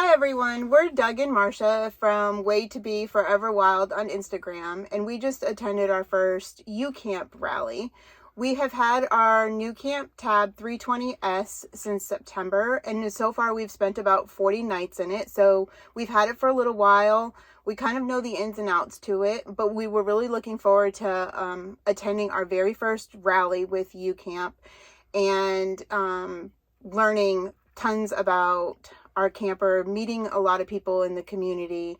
Hi everyone, we're Doug and Marsha from Way to Be Forever Wild on Instagram, and we just attended our first UCamp Rally. We have had our Nucamp Tab 320S since September, and so far we've spent about 40 nights in it, so we've had it for a little while. We kind of know the ins and outs to it, but we were really looking forward to attending our very first rally with UCamp and learning tons about our camper, meeting a lot of people in the community,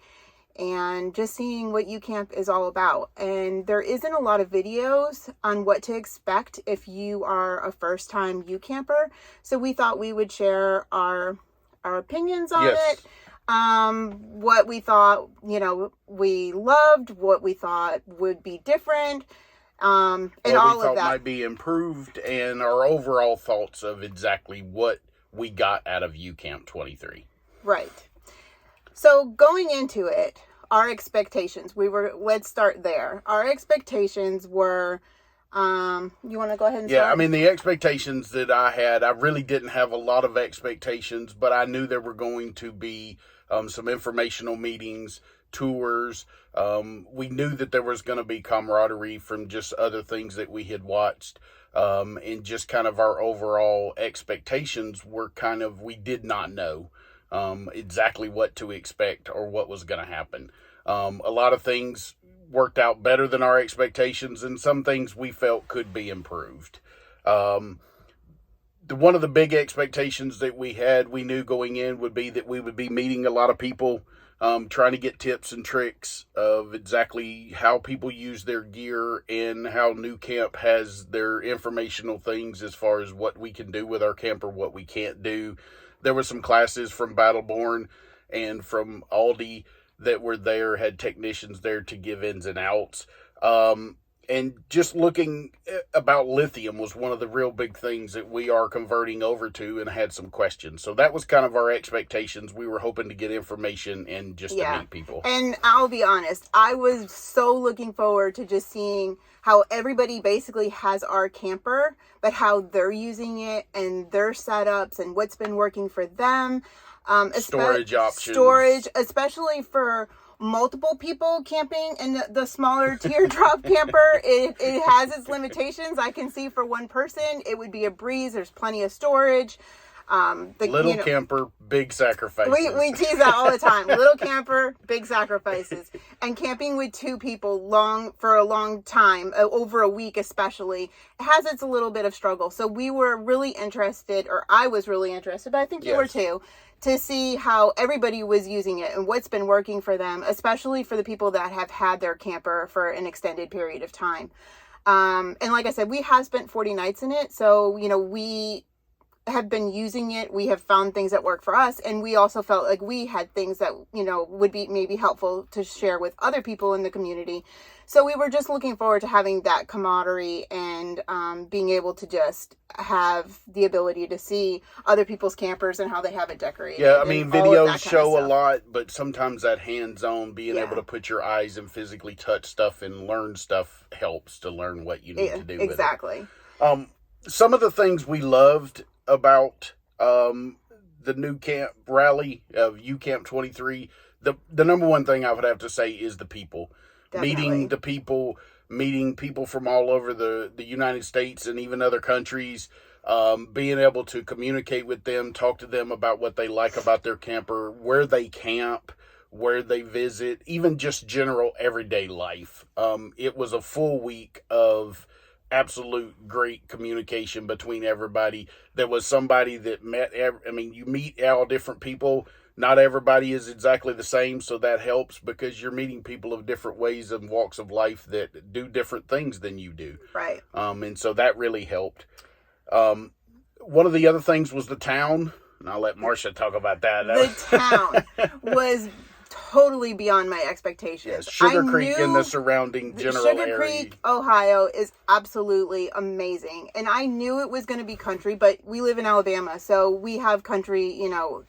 and just seeing what UCamp is all about. And there isn't a lot of videos on what to expect if you are a first-time UCamper, so we thought we would share our opinions on it, what we thought, we loved, what we thought would be different, and what all we thought of that might be improved, and our overall thoughts of exactly what we got out of UCamp 23. Right. So going into it, our expectations, let's start there. Our expectations were, you want to go ahead and start? Yeah, I mean, the expectations that I had, I really didn't have a lot of expectations, but I knew there were going to be some informational meetings, tours. We knew that there was going to be camaraderie from just other things that we had watched. And just kind of our overall expectations were we did not know exactly what to expect or what was going to happen. A lot of things worked out better than our expectations, and some things we felt could be improved. One of the big expectations that we knew going in would be that we would be meeting a lot of people, trying to get tips and tricks of exactly how people use their gear and how Nucamp has their informational things as far as what we can do with our camper, what we can't do. There were some classes from Battleborn and from Aldi that were there, had technicians there to give ins and outs. And just looking about lithium was one of the real big things that we are converting over to, and had some questions. So that was kind of our expectations. We were hoping to get information and just to meet people. And I'll be honest, I was so looking forward to just seeing how everybody basically has our camper, but how they're using it and their setups and what's been working for them. Storage options. Storage, especially for multiple people camping in the smaller teardrop camper. It has its limitations. I can see for one person it would be a breeze. There's plenty of storage. Little camper, big sacrifices. We tease that all the time. Little camper, big sacrifices. And camping with two people for a long time, over a week especially, has its a little bit of struggle. So we were really interested, or I was really interested, but I think you were too, to see how everybody was using it and what's been working for them, especially for the people that have had their camper for an extended period of time. And like I said, we have spent 40 nights in it. So, we have been using it. We have found things that work for us. And we also felt like we had things that, would be maybe helpful to share with other people in the community. So we were just looking forward to having that camaraderie and being able to just have the ability to see other people's campers and how they have it decorated. Yeah, I mean, videos show a lot, but sometimes that hands-on, being able to put your eyes and physically touch stuff and learn stuff helps to learn what you need to do with it. Exactly. Some of the things we loved about the Nucamp Rally of UCamp 23, the number one thing I would have to say is the people. Definitely. Meeting people from all over the United States and even other countries, being able to communicate with them, talk to them about what they like about their camper, where they camp, where they visit, even just general everyday life. It was a full week of absolute great communication between everybody. There was somebody that you meet all different people. Not everybody is exactly the same, so that helps because you're meeting people of different ways and walks of life that do different things than you do. Right. And so that really helped. One of the other things was the town, and I'll let Marsha talk about that. The town was totally beyond my expectations. Yes, Sugar Creek and the surrounding general area. Sugar Creek, Ohio is absolutely amazing. And I knew it was going to be country, but we live in Alabama, so we have country,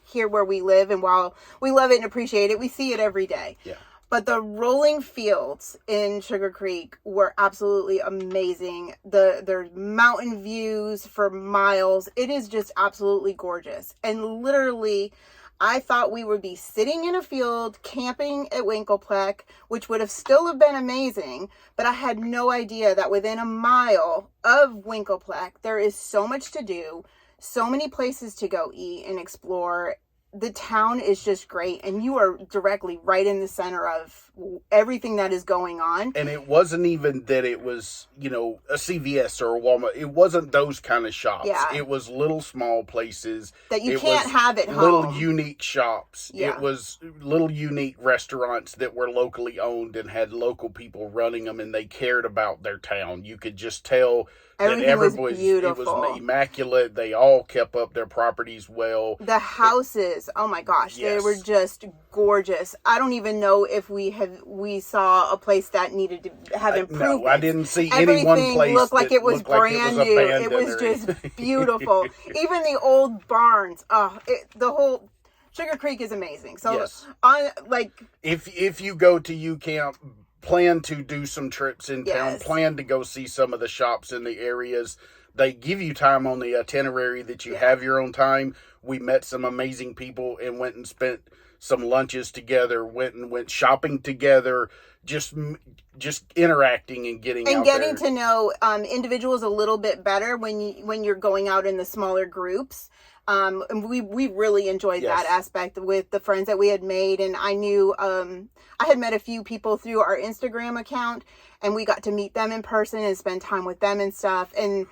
here where we live. And while we love it and appreciate it, we see it every day. Yeah. But the rolling fields in Sugar Creek were absolutely amazing. There's mountain views for miles. It is just absolutely gorgeous. And literally, I thought we would be sitting in a field camping at Winklepleck, which would have still have been amazing, but I had no idea that within a mile of Winklepleck, there is so much to do, so many places to go eat and explore. The town is just great, and you are directly right in the center of everything that is going on. And it wasn't even that it was, you know, a CVS or a Walmart. It wasn't those kind of shops. Yeah. It was little small places. That you It can't was have at little home. unique shops. Yeah. It was little unique restaurants that were locally owned and had local people running them, and they cared about their town. You could just tell Everything that was everybody beautiful. It was immaculate. They all kept up their properties well. The houses, oh my gosh, they Yes. were just gorgeous. I don't even know if we saw a place that needed to have improvements. No, I didn't see any Everything one place looked like that it was looked like brand new. It abandoned was or just anything. beautiful. Even the old barns. The whole Sugar Creek is amazing. So Yes. If you go to UCamp, plan to do some trips in town. Yes. Plan to go see some of the shops in the areas. They give you time on the itinerary that you have your own time. We met some amazing people and went and spent some lunches together. Went shopping together. Just interacting and getting to know individuals a little bit better when you're going out in the smaller groups. And we really enjoyed that aspect with the friends that we had made. And I knew, I had met a few people through our Instagram account, and we got to meet them in person and spend time with them and stuff. And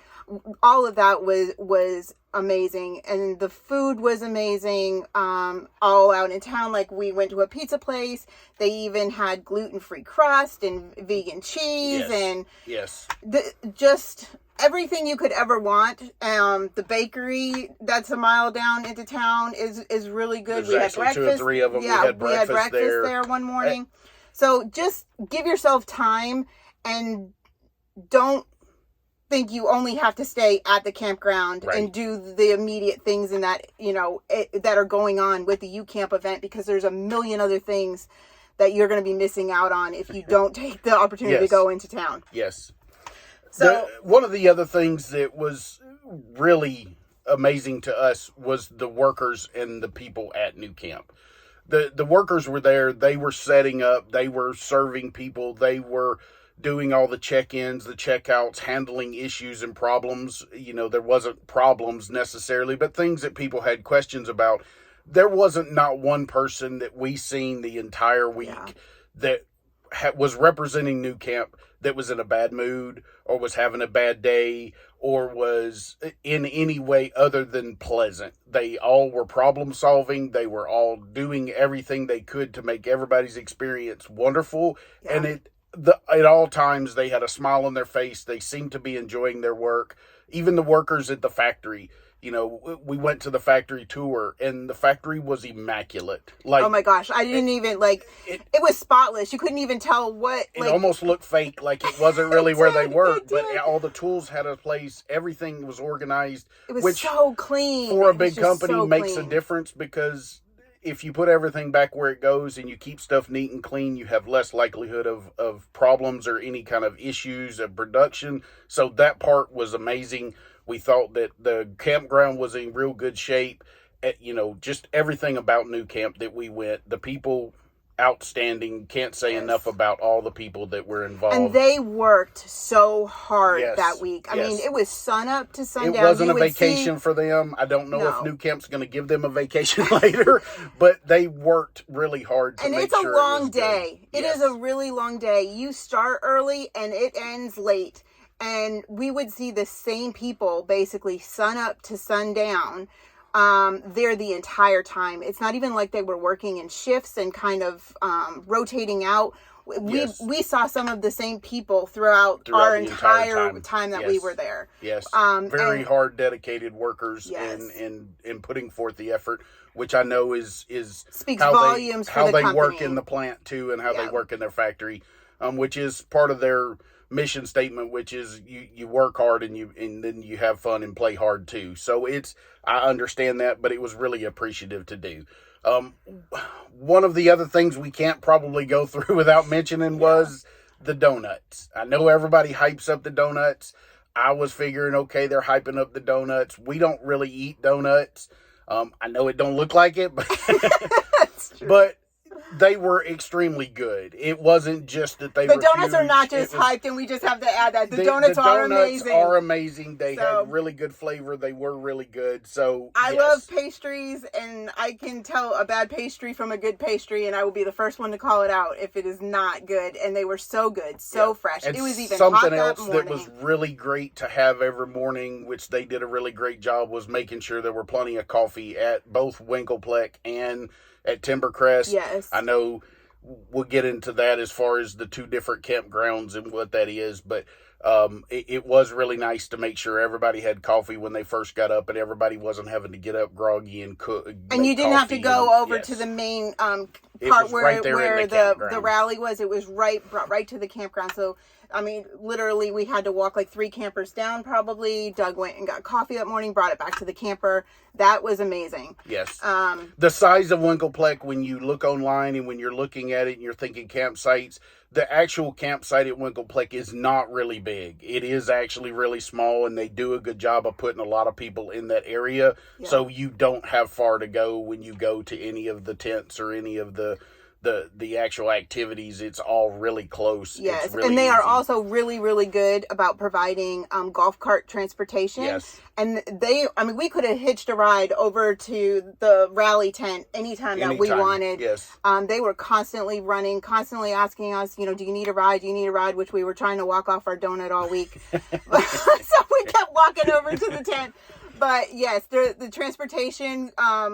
all of that was amazing. And the food was amazing. All out in town. Like, we went to a pizza place. They even had gluten-free crust and vegan cheese and just everything you could ever want. The bakery that's a mile down into town is really good. There's we had actually breakfast. 2 or 3 of them. Yeah, we had breakfast there one morning. So just give yourself time, and don't think you only have to stay at the campground and do the immediate things in that, that are going on with the UCamp event, because there's a million other things that you're going to be missing out on if you don't take the opportunity to go into town. Yes. So one of the other things that was really amazing to us was the workers and the people at Nucamp. The workers were there. They were setting up. They were serving people. They were doing all the check-ins, the checkouts, handling issues and problems. There wasn't problems necessarily, but things that people had questions about. There wasn't not one person that we seen the entire week that was representing Nucamp that was in a bad mood or was having a bad day or was in any way other than pleasant. They all were problem solving. They were all doing everything they could to make everybody's experience wonderful. And at all times they had a smile on their face. They seemed to be enjoying their work. Even the workers at the factory. We went to the factory tour, and the factory was immaculate. Like, oh my gosh, I didn't even it was spotless. You couldn't even tell what. It almost looked fake, like it wasn't really where they worked. But all the tools had a place. Everything was organized. It was which, so clean. For a big company, so makes clean. a difference, because if you put everything back where it goes and you keep stuff neat and clean, you have less likelihood of problems or any kind of issues of production. So that part was amazing. We thought that the campground was in real good shape. Just everything about Nucamp that we went. The people, outstanding. Can't say enough about all the people that were involved. And they worked so hard that week. I mean, it was sun up to sundown. It wasn't a vacation for them. I don't know if Nucamp's going to give them a vacation later, but they worked really hard to and make it's a sure long day. Good. It is a really long day. You start early and it ends late. And we would see the same people basically sun up to sundown there the entire time. It's not even like they were working in shifts and kind of rotating out. We saw some of the same people throughout our entire time that we were there. Yes. Very hard, dedicated workers in putting forth the effort, which I know speaks volumes for the company. How they work in the plant too, and how they work in their factory, which is part of their mission statement, which is you work hard and then you have fun and play hard too. So I understand that, but it was really appreciative to do. One of the other things we can't probably go through without mentioning was the donuts. I know everybody hypes up the donuts. I was figuring, okay, they're hyping up the donuts. We don't really eat donuts. I know it don't look like it, but That's true. but they were extremely good. It wasn't just that they The were donuts are huge. not just hyped, and we just have to add that. The donuts are amazing. Are amazing. They had really good flavor. They were really good. So I love pastries, and I can tell a bad pastry from a good pastry, and I will be the first one to call it out if it is not good. And they were so good, so fresh. And it was even something hot else that morning. that was really great to have every morning, which they did a really great job, was making sure there were plenty of coffee at both Winklepleck and at Timbercrest. Yes. I know we'll get into that as far as the two different campgrounds and what that is, but it was really nice to make sure everybody had coffee when they first got up, and everybody wasn't having to get up groggy and cook. And you didn't have to go over to the main part where the rally was. It was brought right to the campground. So I mean, literally, we had to walk like 3 campers down probably. Doug went and got coffee that morning, brought it back to the camper. That was amazing. Yes. The size of Winklepleck, when you look online and when you're looking at it and you're thinking campsites, the actual campsite at Winklepleck is not really big. It is actually really small, and they do a good job of putting a lot of people in that area. Yeah. So you don't have far to go when you go to any of the tents or any of the actual activities. It's all really close. Yes, really and they easy. are also really, really good about providing golf cart transportation. Yes. And we could have hitched a ride over to the rally tent anytime that we wanted. Yes. They were constantly running, constantly asking us, do you need a ride? Do you need a ride? Which we were trying to walk off our donut all week. So we kept walking over to the tent. But yes, the transportation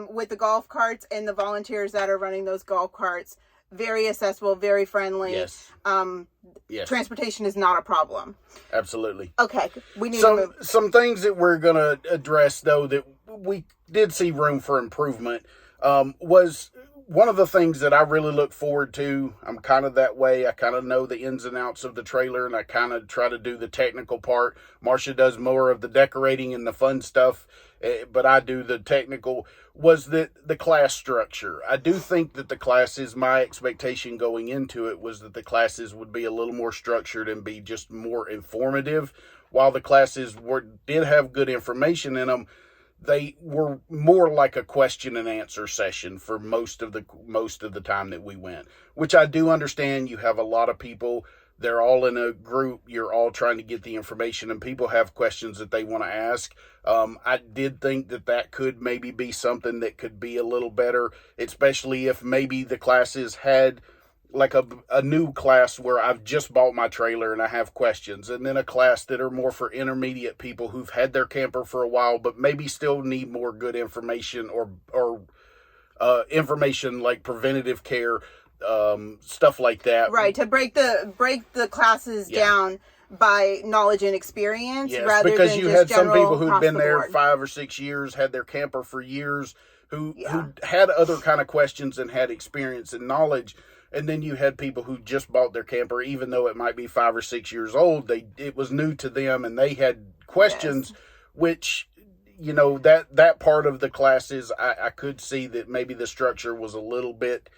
with the golf carts and the volunteers that are running those golf carts, very accessible, very friendly. Yes. Yes. Transportation is not a problem. Absolutely. Okay, we need to move. Some things that we're going to address, though, that we did see room for improvement was one of the things that I really look forward to. I'm kind of that way. I kind of know the ins and outs of the trailer, and I kind of try to do the technical part. Marsha does more of the decorating and the fun stuff, but I do the technical. Was that the class structure? I do think that the classes, my expectation going into it was that the classes would be a little more structured and be just more informative. While the classes did have good information in them, they were more like a question and answer session for most of the time that we went, which I do understand. You have a lot of people, they're all in a group, you're all trying to get the information, and people have questions that they want to ask. I did think that could maybe be something that could be a little better, especially if maybe the classes had like a new class where I've just bought my trailer and I have questions, and then a class that are more for intermediate people who've had their camper for a while but maybe still need more good information or information like preventative care, stuff like that. Right, to break the classes down by knowledge and experience, rather because than you just had some people who'd who'd been there 5 or 6 years, had their camper for years, who had other kind of questions and had experience and knowledge. And then you had people who just bought their camper, even though it might be 5 or 6 years old. It was new to them, and they had questions, which, that part of the classes, I could see that maybe the structure was a little bit,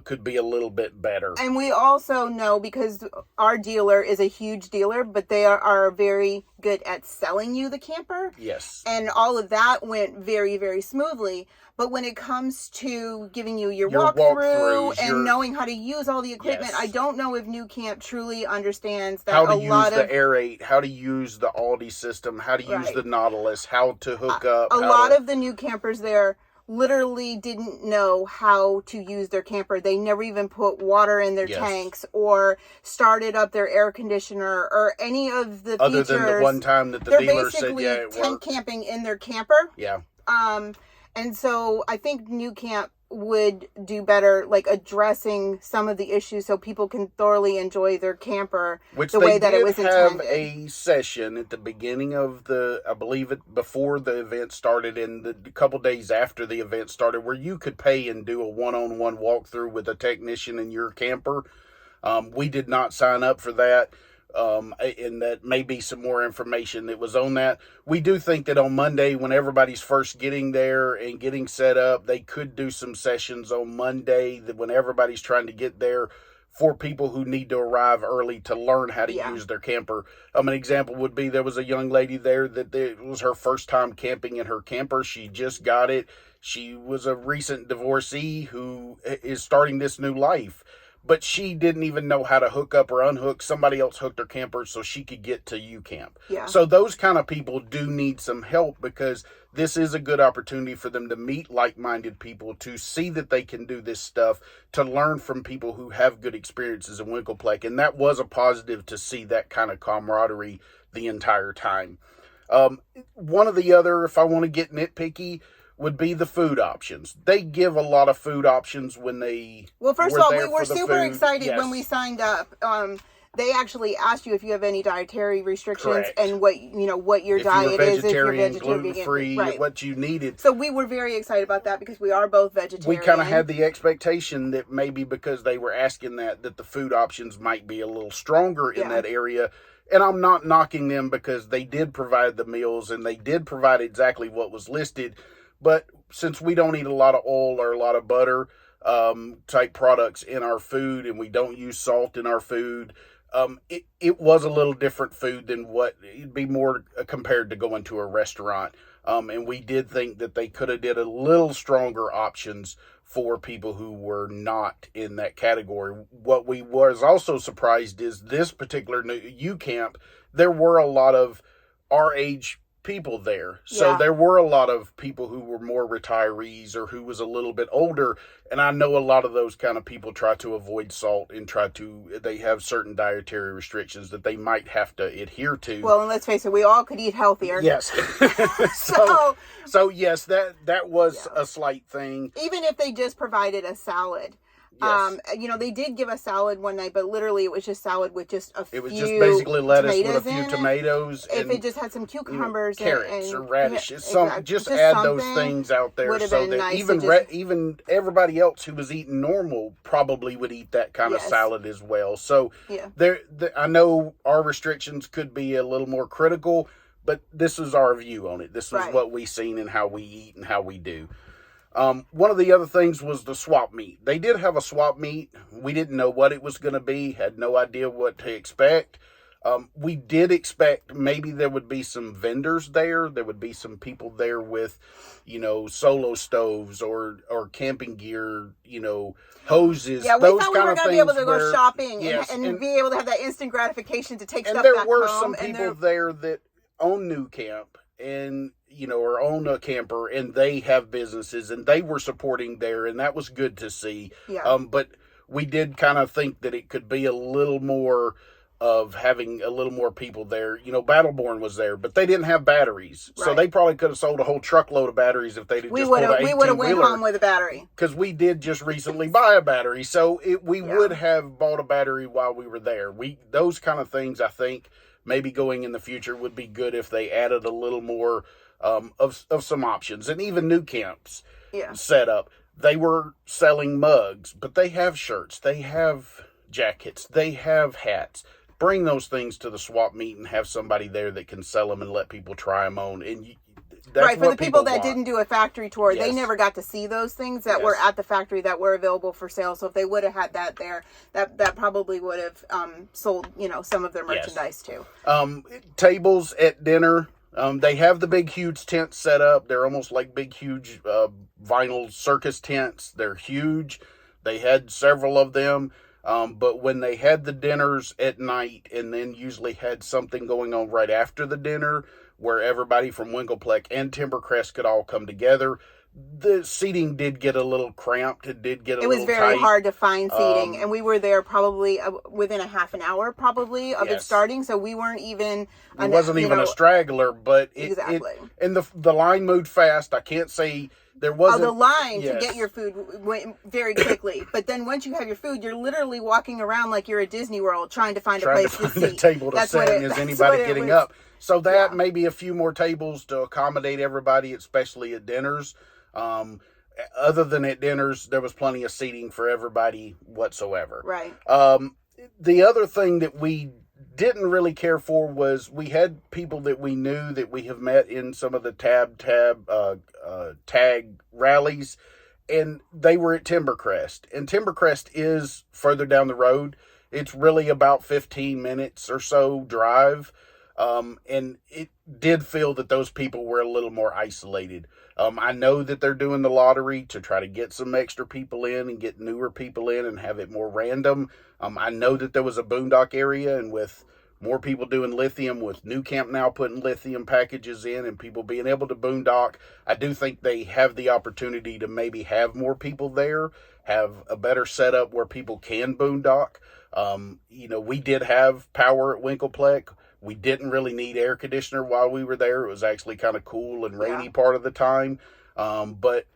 could be a little bit better. And we also know, because our dealer is a huge dealer, but they are very good at selling you the camper. Yes. And all of that went very, very smoothly. But when it comes to giving you your walkthrough and knowing how to use all the equipment, I don't know if Nucamp truly understands that. How to use the Air8, how to use the Aldi system, how to use the Nautilus, how to hook up. A lot of the new campers there literally didn't know how to use their camper. They never even put water in their tanks or started up their air conditioner or any of the other features. Than the one time that the dealer said, they're basically tent camping in their camper. Yeah. And so I think Nucamp would do better, like addressing some of the issues so people can thoroughly enjoy their camper the way that it was intended. Which they did have a session at the beginning of before the event started and a couple days after the event started, where you could pay and do a one-on-one walkthrough with a technician in your camper. We did not sign up for that. And that may be some more information that was on that. We do think that on Monday, when everybody's first getting there and getting set up, they could do some sessions on Monday that when everybody's trying to get there for people who need to arrive early to learn how to Yeah. use their camper. An example would be there was a young lady there that it was her first time camping in her camper. She just got it. She was a recent divorcee who is starting this new life, but she didn't even know how to hook up or unhook. Somebody else hooked her camper so she could get to UCamp. Yeah. So those kind of people do need some help, because this is a good opportunity for them to meet like-minded people, to see that they can do this stuff, to learn from people who have good experiences in Winklepleck. And that was a positive to see that kind of camaraderie the entire time. One of the other, if I want to get nitpicky, would be the food options. They give a lot of food options when they Well, first of all, we were for the super food. excited Yes. when we signed up. They actually asked you if you have any dietary restrictions Correct. and what your If diet you were is, if you're vegetarian, vegetarian, gluten-free, right. what you needed. So we were very excited about that because we are both vegetarian. We kind of had the expectation that maybe because they were asking that the food options might be a little stronger in that area. And I'm not knocking them, because they did provide the meals and they did provide exactly what was listed. But since we don't eat a lot of oil or a lot of butter type products in our food, and we don't use salt in our food, it was a little different food than what it'd be more compared to going to a restaurant. And we did think that they could have did a little stronger options for people who were not in that category. What we was also surprised is this particular UCamp, there were a lot of our age people there. So there were a lot of people who were more retirees or who was a little bit older. And I know a lot of those kind of people try to avoid salt and they have certain dietary restrictions that they might have to adhere to. Well, and let's face it, we all could eat healthier. Yes. so yes, that was a slight thing. Even if they just provided a salad. Yes. They did give a salad one night, but literally it was just salad with just a few It was just basically lettuce with a few tomatoes. If it just had some cucumbers, carrots or radishes, exactly. just add those things out there, so that nice even everybody else who was eating normal probably would eat that kind of salad as well. So I know our restrictions could be a little more critical, but this is our view on it. This is what we seen and how we eat and how we do. One of the other things was the swap meet. They did have a swap meet. We didn't know what it was going to be, had no idea what to expect. We did expect maybe there would be some vendors there. There would be some people there with, solo stoves or camping gear, hoses. Yeah, we those thought we kind were of going to be able to go shopping and be able to have that instant gratification to take stuff back home. And there were some people there that own Nucamp and or own a camper, and they have businesses, and they were supporting there, and that was good to see. But we did kind of think that it could be a little more of having a little more people there. Battleborn was there, but they didn't have batteries, so they probably could have sold a whole truckload of batteries if they'd just pulled an 18-wheeler. We would have went home with a battery, because we did just recently buy a battery, so we would have bought a battery while we were there. Those kind of things, I think, maybe going in the future would be good if they added a little more of some options. And even Nucamp's setup, they were selling mugs, but they have shirts, they have jackets, they have hats. Bring those things to the swap meet and have somebody there that can sell them and let people try them on. And that's for the people that didn't do a factory tour, they never got to see those things that were at the factory that were available for sale. So if they would have had that there, that probably would have sold some of their merchandise too. Tables at dinner. They have the big, huge tents set up. They're almost like big, huge vinyl circus tents. They're huge. They had several of them. But when they had the dinners at night, and then usually had something going on right after the dinner where everybody from Winklepleck and Timbercrest could all come together, the seating did get a little cramped. It did get a little tight. It was very hard to find seating, and we were there probably within a half an hour probably of it starting, so we weren't even... It wasn't even a straggler, but exactly. And the line moved fast. I can't say there wasn't... the line to get your food went very quickly, but then once you have your food, you're literally walking around like you're at Disney World trying to find a place to sit. A table to sit, and is anybody getting up? So that maybe a few more tables to accommodate everybody, especially at dinners. Other than at dinners, there was plenty of seating for everybody whatsoever. Right. The other thing that we didn't really care for was we had people that we knew that we have met in some of the tag rallies, and they were at Timbercrest. And Timbercrest is further down the road. It's really about 15 minutes or so drive. And it did feel that those people were a little more isolated. I know that they're doing the lottery to try to get some extra people in and get newer people in and have it more random. I know that there was a boondock area, and with more people doing lithium, with Nucamp now putting lithium packages in and people being able to boondock, I do think they have the opportunity to maybe have more people there, have a better setup where people can boondock. We did have power at Winklepleck. We didn't really need air conditioner while we were there. It was actually kind of cool and rainy part of the time. But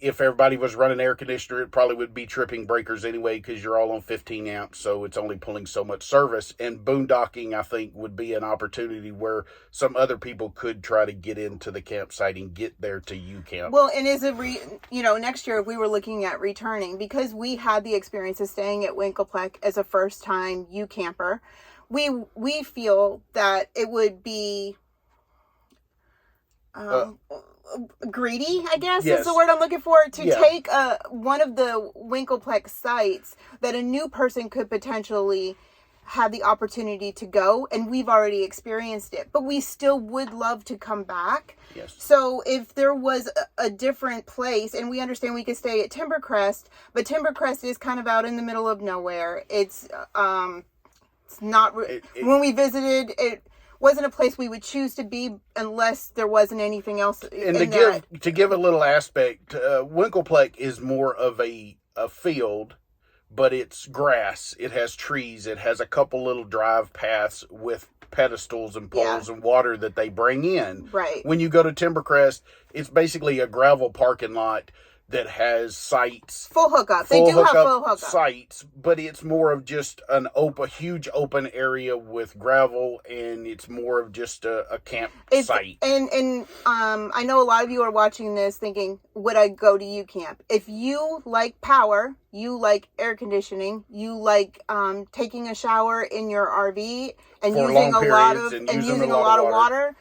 if everybody was running air conditioner, it probably would be tripping breakers anyway, because you're all on 15 amps, so it's only pulling so much service. And boondocking, I think, would be an opportunity where some other people could try to get into the campsite and get there to UCamp. Well, and next year, if we were looking at returning, because we had the experience of staying at Winklepleck as a first-time UCamper, we feel that it would be greedy, I guess, is the word I'm looking for, to take one of the Winkleplex sites that a new person could potentially have the opportunity to go, and we've already experienced it, but we still would love to come back. Yes. So if there was a different place, and we understand we could stay at Timbercrest, but Timbercrest is kind of out in the middle of nowhere. It's not, when we visited, it wasn't a place we would choose to be unless there wasn't anything else. And to give a little aspect, Winklepleck is more of a field, but it's grass. It has trees. It has a couple little drive paths with pedestals and poles and water that they bring in. Right. When you go to Timbercrest, it's basically a gravel parking lot that has sites. Full hookup. They do have full hookup sites, but it's more of just a huge open area with gravel, and it's more of just a camp site. And I know a lot of you are watching this thinking, would I go to UCamp? If you like power, you like air conditioning, you like taking a shower in your RV and using a lot of water,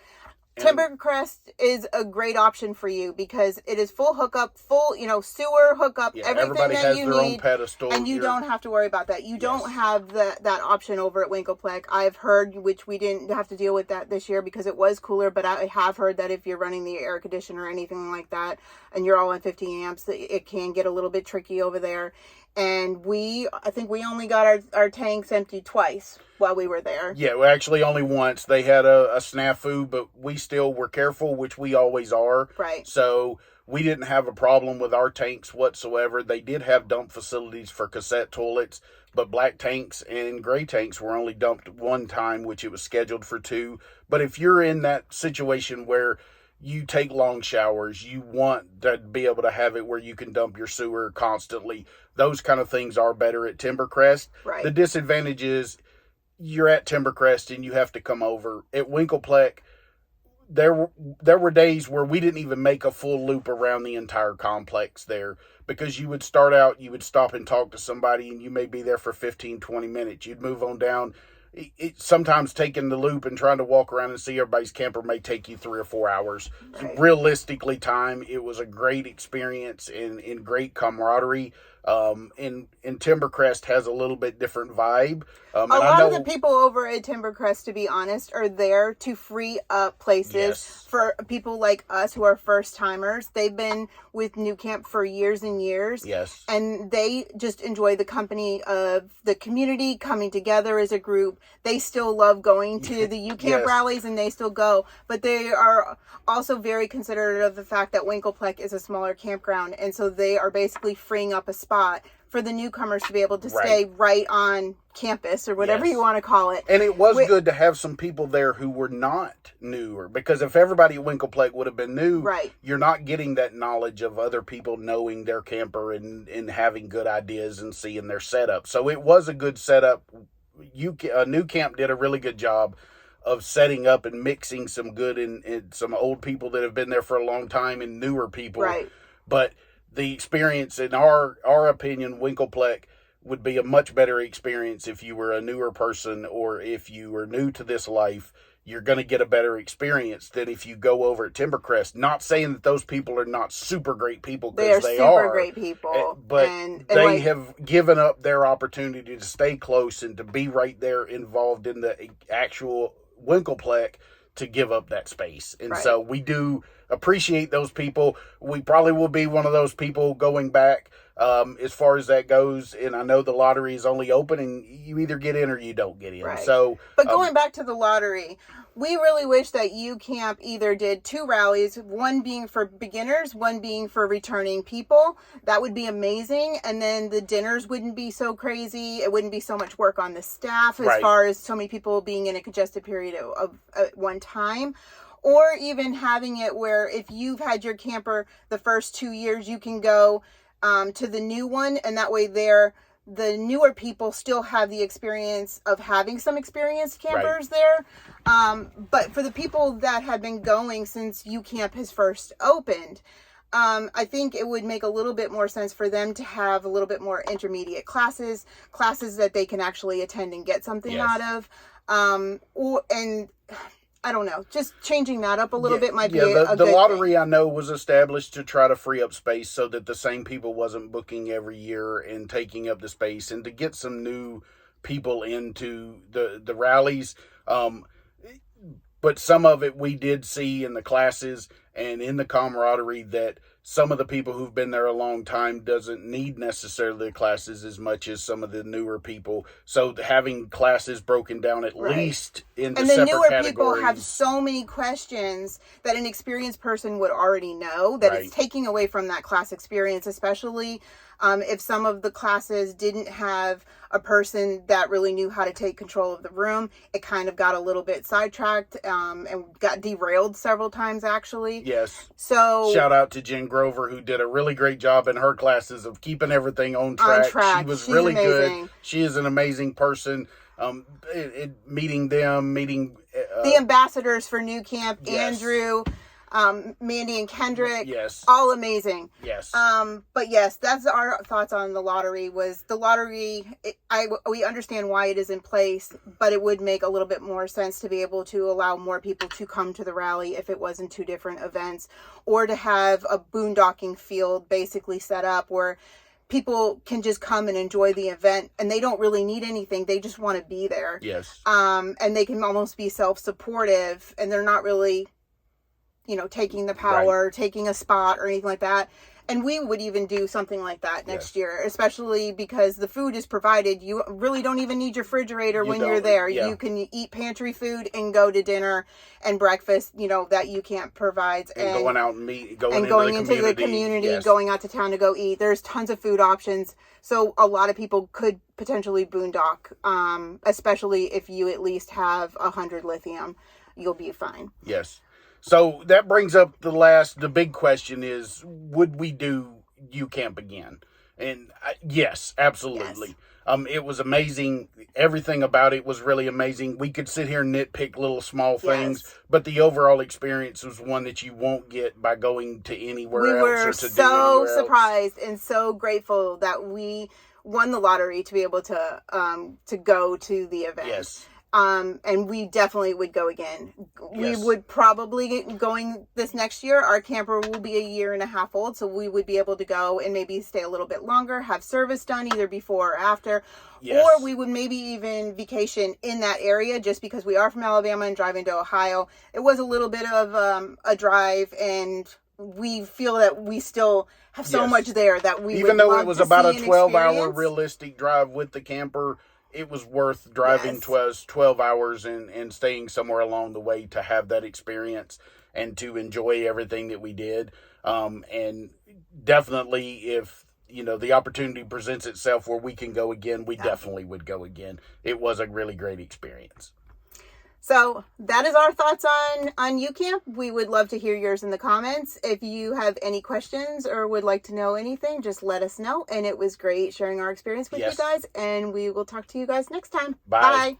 Timbercrest is a great option for you, because it is full hookup, sewer hookup, everything that you need, pedestal, and you don't have to worry about that. You don't have that option over at Winklepleck. I've heard, which we didn't have to deal with that this year because it was cooler, but I have heard that if you're running the air conditioner or anything like that, and you're all on 50 amps, it can get a little bit tricky over there. And I think we only got our tanks emptied twice while we were there. Yeah, well, actually only once. They had a snafu, but we still were careful, which we always are. Right. So we didn't have a problem with our tanks whatsoever. They did have dump facilities for cassette toilets, but black tanks and gray tanks were only dumped one time, which it was scheduled for 2. But if you're in that situation where you take long showers, you want to be able to have it where you can dump your sewer constantly, those kind of things are better at Timbercrest. Right. The disadvantage is you're at Timbercrest and you have to come over. At Winklepleck, there were days where we didn't even make a full loop around the entire complex there, because you would start out, you would stop and talk to somebody, and you may be there for 15, 20 minutes. You'd move on down. Sometimes taking the loop and trying to walk around and see everybody's camper may take you 3 or 4 hours. Right. Realistically, it was a great experience and great camaraderie. And Timbercrest has a little bit different vibe. A lot of the people over at Timbercrest, to be honest, are there to free up places for people like us who are first timers. They've been with Nucamp for years and years. Yes. And they just enjoy the company of the community coming together as a group. They still love going to the UCamp rallies, and they still go. But they are also very considerate of the fact that Winklepleck is a smaller campground. And so they are basically freeing up a spot for the newcomers to be able to stay right on campus, or whatever you want to call it. And it was good to have some people there who were not newer, because if everybody at Winklepleck would have been new, you're not getting that knowledge of other people knowing their camper and having good ideas and seeing their setup. So it was a good setup. Nucamp did a really good job of setting up and mixing some good and some old people that have been there for a long time and newer people. Right. But the experience, in our opinion, Winklepleck would be a much better experience if you were a newer person, or if you were new to this life. you're going to get a better experience than if you go over at Timbercrest. Not saying that those people are not super great people, because they are super great people, but and they like, have given up their opportunity to stay close and to be right there involved in the actual Winkleplex, to give up that space. And so we do appreciate those people. We probably will be one of those people going back, as far as that goes. And I know the lottery is only open, and you either get in or you don't get in. So, but going back to the lottery, we really wish that UCamp either did 2 rallies, one being for beginners, one being for returning people. That would be amazing. And then the dinners wouldn't be so crazy. It wouldn't be so much work on the staff as far as so many people being in a congested period of at one time. Or even having it where if you've had your camper the first 2 years, you can go to the new one, and that way the newer people still have the experience of having some experienced campers there. But for the people that have been going since UCamp has first opened, I think it would make a little bit more sense for them to have a little bit more intermediate classes that they can actually attend and get something out of. And I don't know, just changing that up a little bit might be a good the lottery thing. I know was established to try to free up space so that the same people wasn't booking every year and taking up the space, and to get some new people into the rallies. But some of it we did see in the classes and in the camaraderie that some of the people who've been there a long time doesn't need necessarily the classes as much as some of the newer people. So having classes broken down at least into separate categories. And the newer people have so many questions that an experienced person would already know, that it's taking away from that class experience, especially if some of the classes didn't have a person that really knew how to take control of the room. It kind of got a little bit sidetracked and got derailed several times, actually. Yes. So shout out to Jen Grover, who did a really great job in her classes of keeping everything on track. She was really good. She is an amazing person. Meeting the ambassadors for Nucamp, Andrew, Mandy and Kendrick, all amazing. But yes, that's our thoughts on the lottery. We understand why it is in place, but it would make a little bit more sense to be able to allow more people to come to the rally if it was in 2 different events, or to have a boondocking field basically set up where people can just come and enjoy the event, and they don't really need anything. They just want to be there. And they can almost be self-supportive, and they're not really, taking the power, taking a spot or anything like that. And we would even do something like that next year, especially because the food is provided. You really don't even need your refrigerator when you're there. You can eat pantry food and go to dinner and breakfast, that UCamp provides. And going out and going into the community, going out to town to go eat. There's tons of food options. So a lot of people could potentially boondock, especially if you at least have 100 lithium. You'll be fine. Yes. So that brings up the big question is, would we do UCamp again? And yes, absolutely. It was amazing. Everything about it was really amazing. We could sit here and nitpick little small things, but the overall experience was one that you won't get by going to anywhere else. We were so surprised and so grateful that we won the lottery to be able to go to the event. And we definitely would go again. We would probably get going this next year. Our camper will be 1.5 years old, so we would be able to go and maybe stay a little bit longer, have service done either before or after. Or we would maybe even vacation in that area, just because we are from Alabama and driving to Ohio. It was a little bit of a drive, and we feel that we still have so much there that we even though it was about a 12-hour realistic drive with the camper, it was worth driving 12 hours and staying somewhere along the way to have that experience and to enjoy everything that we did. And definitely, if the opportunity presents itself where we can go again, we definitely would go again. It was a really great experience. So that is our thoughts on UCamp. We would love to hear yours in the comments. If you have any questions or would like to know anything, just let us know. And it was great sharing our experience with you guys. And we will talk to you guys next time. Bye.